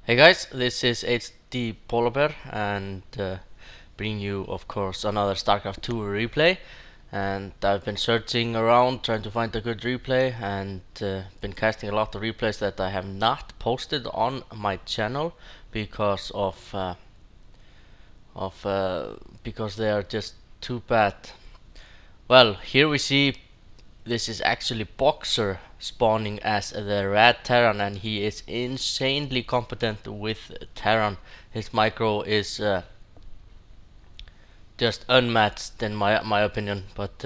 Hey guys, this is HDpolarbear and bring you of course another Starcraft2 replay. And I've been searching around trying to find a good replay and been casting a lot of replays that I have not posted on my channel because because they are just too bad. Well, here we see this is actually Boxer spawning as the red Terran, and he is insanely competent with Terran. His micro is just unmatched in my opinion, but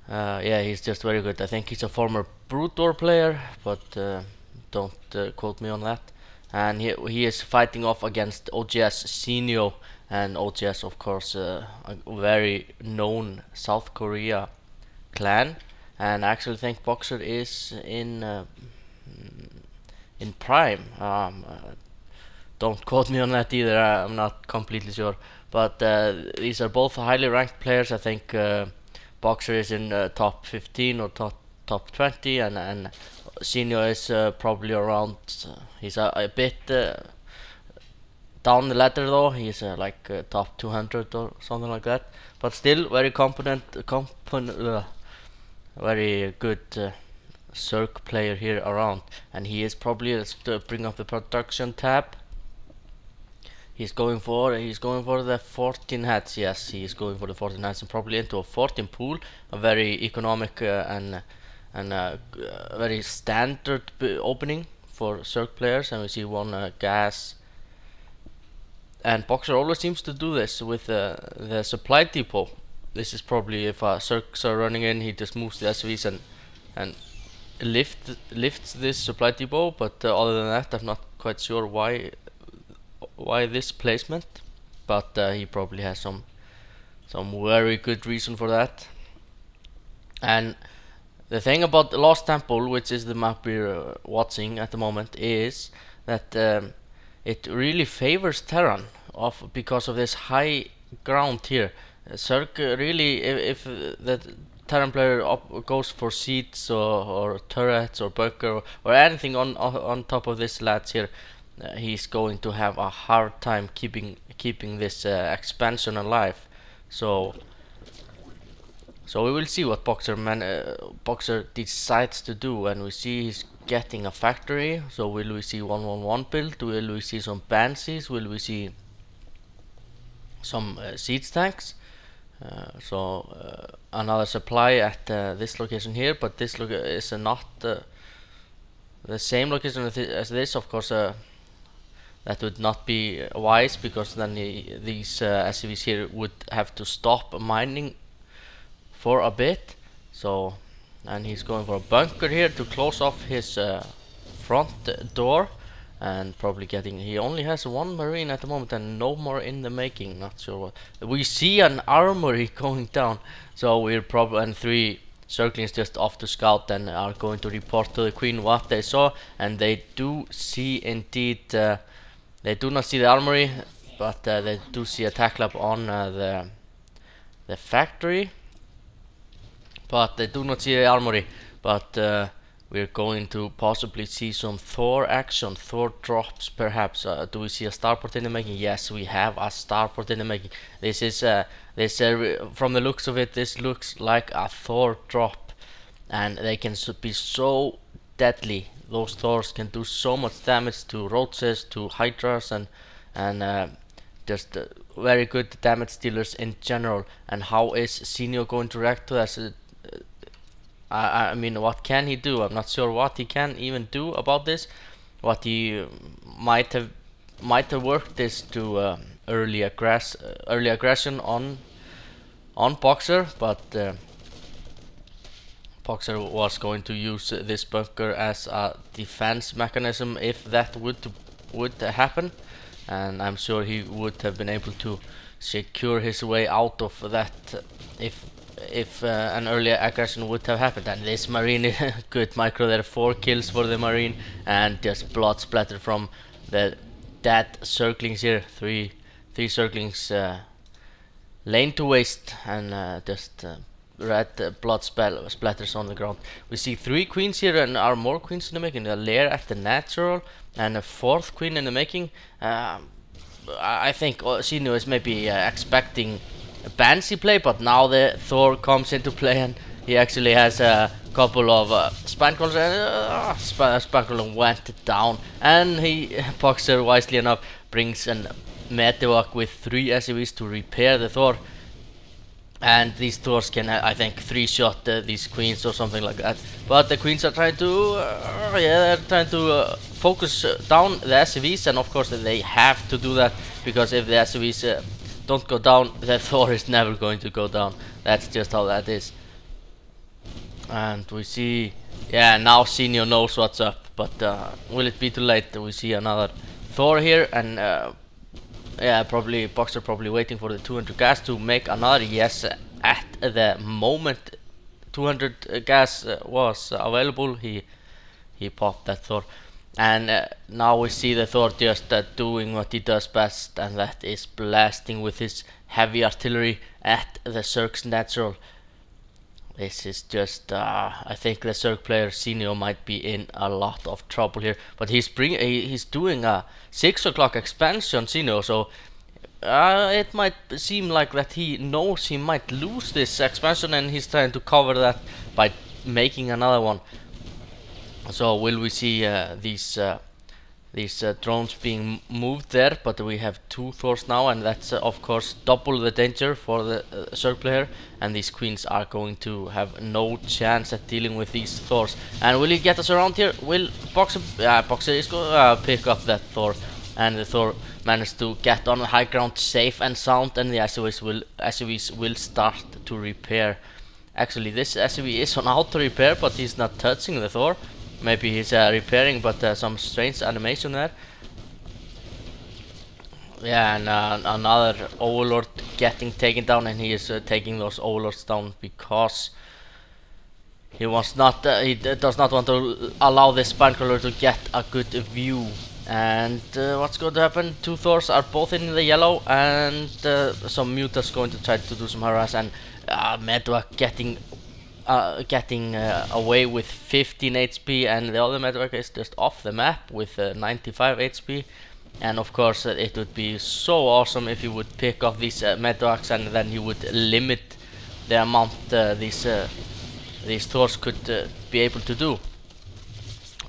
yeah, he's just very good. I think he's a former Brutor player, but don't quote me on that. And he is fighting off against OGS Zenio, and OGS of course a very known South Korea clan, and I actually think Boxer is in prime. Don't quote me on that either. I'm not completely sure, but these are both highly ranked players. I think Boxer is in top 15 or top 20, and Zenio is probably around. He's a bit down the ladder though. He's like top 200 or something like that, but still very very good Circ player here around. And he is probably, let's bring up the production tab. He's going for the 14 hats. Yes, he is going for the 14 hats and probably into a 14 pool, a very economic and very standard opening for Circ players. And we see one gas. And Boxer always seems to do this with the supply depot. This is probably if Circs are running in, he just moves the SVs and lifts this supply depot. But other than that, I'm not quite sure why this placement. But he probably has some very good reason for that. And the thing about the Lost Temple, which is the map we're watching at the moment, is that it really favors Terran because of this high ground here. Circ really, if the Terran player goes for seats or turrets or bunker or anything on top of this latch here, he's going to have a hard time keeping this expansion alive. So we will see what Boxer decides to do, and we see he's getting a factory. So will we see 1-1-1 build? Will we see some Banshees? Will we see some siege tanks? Another supply at this location here, but this is not the same location as this. Of course, that would not be wise, because then these SCVs here would have to stop mining for a bit. So, and he's going for a bunker here to close off his front door, and probably getting, he only has one marine at the moment and no more in the making. Not sure what we see, an armory going down. So we're probably, and 3 circlings just off to scout and are going to report to the queen what they saw. And they do see indeed, they do not see the armory, but they do see a tack lab on the factory, but they do not see the armory. But we're going to possibly see some Thor action, Thor drops perhaps. Do we see a starport in the making? Yes, we have a starport in the making. This is from the looks of it, this looks like a Thor drop, and they can be so deadly. Those Thors can do so much damage to roaches, to hydras, and just very good damage dealers in general. And how is Zenio going to react to that? I mean, what can he do? I'm not sure what he can even do about this. What he might have worked is to early aggression on Boxer, but Boxer was going to use this bunker as a defense mechanism if that would happen, and I'm sure he would have been able to secure his way out of that if an earlier aggression would have happened. And this marine, good micro there, 4 kills for the marine, and just blood splatter from the dead circlings here. 3 circlings lain to waste, and just red blood splatters on the ground. We see 3 queens here, and are more queens in the making. A lair at the natural, and a 4th queen in the making. I think Zenio is maybe expecting a Banshee play, but now the Thor comes into play, and he actually has a couple of Spankles, and Spankle went down, and Boxer wisely enough brings an Medevac with 3 SCVs to repair the Thor. And these Thors can, I think, 3-shot these queens or something like that. But the queens are trying to, focus down the SCVs, and of course they have to do that, because if the SCVs don't go down, the Thor is never going to go down. That's just how that is. And we see, yeah, now Zenio knows what's up, but will it be too late? We see another Thor here, and yeah, probably Boxer waiting for the 200 gas to make another. Yes, at the moment 200 gas was available, he popped that Thor, and now we see the Thor just doing what he does best, and that is blasting with his heavy artillery at the Zerg's natural. This is just, I think the Zerg player Zenio might be in a lot of trouble here, but he's doing a 6 o'clock expansion, Zenio, so it might seem like that he knows he might lose this expansion, and he's trying to cover that by making another one. So will we see these drones being moved there? But we have 2 Thors now, and that's of course double the danger for the Zerg player, and these queens are going to have no chance at dealing with these Thors. And will he get us around here? Will Boxer is going to pick up that Thor, and the Thor managed to get on the high ground safe and sound, and the SCVs will start to repair. Actually, this SCV is on auto repair, but he's not touching the Thor. Maybe he's repairing, but some strange animation there. Yeah, and another Overlord getting taken down, and he is taking those Overlords down because he does not want to allow this Spankler to get a good view. And what's going to happen? 2 Thors are both in the yellow, and some Mutas going to try to do some harass, and Medevac getting away with 15 HP, and the other Medevac is just off the map with 95 HP. And of course it would be so awesome if you would pick off these Medevacs, and then you would limit the amount these Thors could be able to do.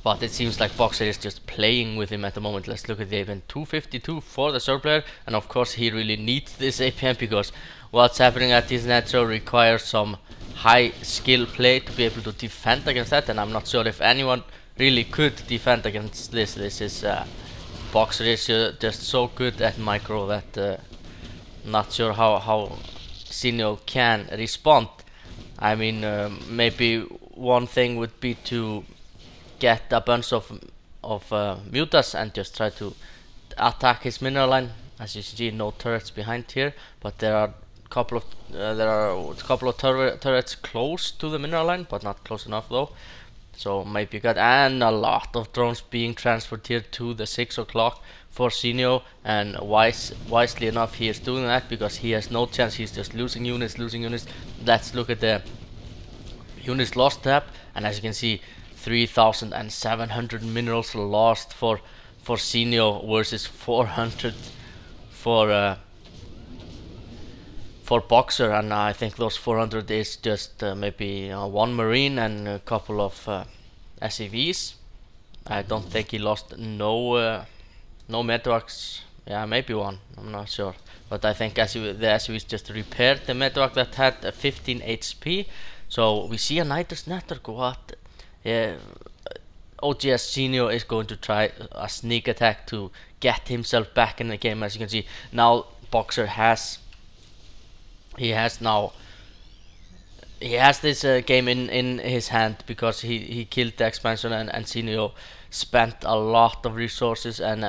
But it seems like Boxer is just playing with him at the moment. Let's look at the APM. 252 for the Zerg player, and of course he really needs this APM, because what's happening at his natural requires some high skill play to be able to defend against that, and I'm not sure if anyone really could defend against this. This is Boxer is just so good at micro that not sure how Zenio can respond. I mean, maybe one thing would be to get a bunch of mutas and just try to attack his mineral line. As you see, no turrets behind here, but there are a couple of turrets close to the mineral line, but not close enough though. So maybe good, and a lot of drones being transferred here to the 6 o'clock for Zenio, and wisely enough he is doing that because he has no chance. He's just losing units. Let's look at the units lost tab, and as you can see, 3,700 minerals lost for Zenio versus 400 for Boxer, and I think those 400 is just maybe 1 marine and a couple of SCVs. I don't think he lost no Medevacs. Yeah, maybe 1. I'm not sure, but I think the SCVs just repaired the Medevac that had 15 HP. So we see a Nidus network. What? OGS Zenio is going to try a sneak attack to get himself back in the game. As you can see, now Boxer has this game in his hand, because he killed the expansion, and Zenio spent a lot of resources and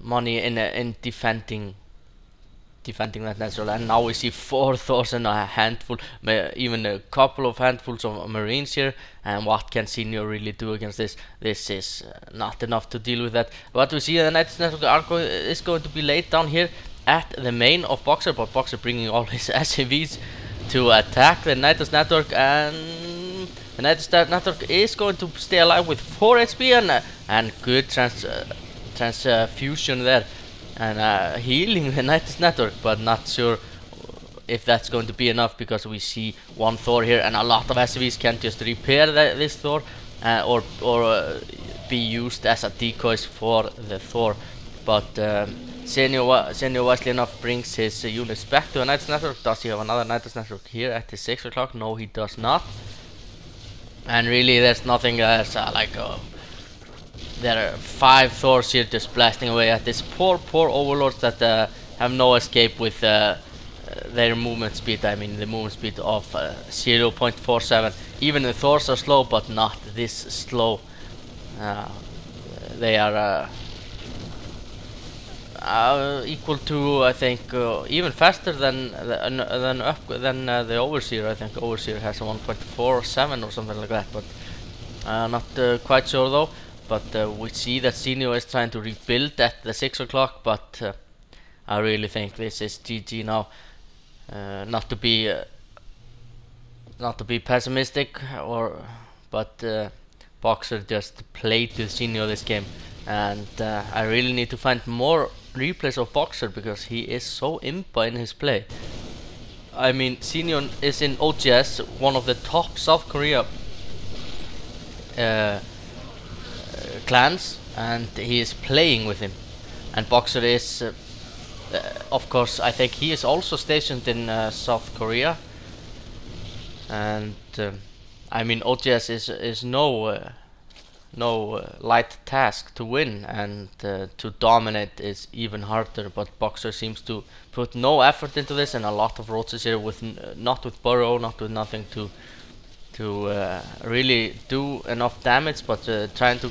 money in defending that natural. And now we see 4 Thors and a handful, even a couple of handfuls of marines here. And what can Zenio really do against this? This is not enough to deal with that. But we see the Nidus network is going to be laid down here, at the main of Boxer, but Boxer bringing all his SCVs to attack the Nidus network, and the Nidus network is going to stay alive with 4 HP and good transfusion there, and healing the Nidus network, but not sure if that's going to be enough, because we see one Thor here and a lot of SCVs can just repair this Thor or be used as a decoys for the Thor. But Zenio wisely enough brings his units back to a Nidus network. Does he have another Nidus network here at the 6 o'clock? No, he does not. And really there's nothing, there are 5 Thors here just blasting away at this poor overlords that have no escape with their movement speed. I mean the movement speed of 0.47. Even the Thors are slow, but not this slow. They are equal to, I think, even faster than the Overseer. I think Overseer has a 1.47 or something like that, but not quite sure though. But we see that Zenio is trying to rebuild at the 6 o'clock, but I really think this is GG now. Not to be pessimistic, but Boxer just played with Zenio this game, and I really need to find more replays of Boxer because he is so impa in his play. I mean, Zenio is in OGS, one of the top South Korea clans, and he is playing with him. And Boxer is, of course, I think he is also stationed in South Korea. And I mean, OGS is no light task to win, and to dominate is even harder. But Boxer seems to put no effort into this, and a lot of roaches here with not with burrow, not with nothing to really do enough damage, but trying to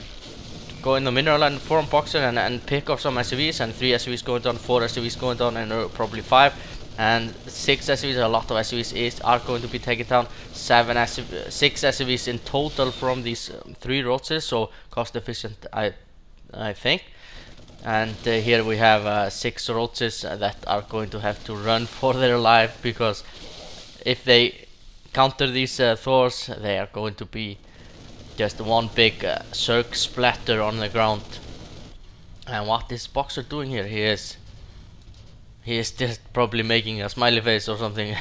go in the mineral and form Boxer and pick off some SCVs, and 3 SCVs going down, 4 SCVs going down, and probably 5. And 6 SCVs, a lot of SCVs are going to be taken down. 6 SCVs in total from these 3 roaches, so cost efficient, I think. And here we have 6 roaches that are going to have to run for their life, because if they counter these Thors, they are going to be just one big circ splatter on the ground. And what is Boxer doing here? He is just probably making a smiley face or something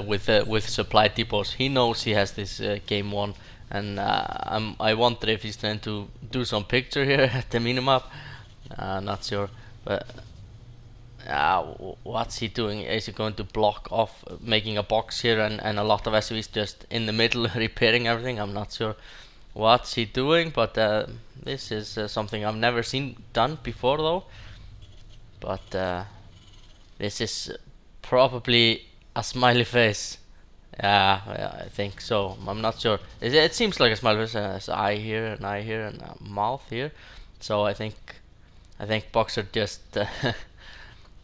with supply depots. He knows he has this game won, and I wonder if he's trying to do some picture here at the minimap. Not sure, but what's he doing? Is he going to block off making a box here and a lot of SCVs just in the middle repairing everything? I'm not sure what's he doing, but this is something I've never seen done before though. But this is probably a smiley face. Yeah, I think so. I'm not sure. It seems like a smiley face. There's an eye here, and eye here, and a mouth here. So I think Boxer just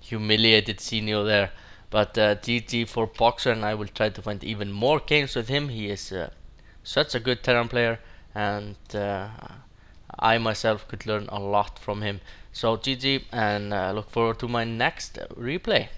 humiliated Zenio there. But GG for Boxer, and I will try to find even more games with him. He is such a good Terran player, and I myself could learn a lot from him. So GG, and look forward to my next replay.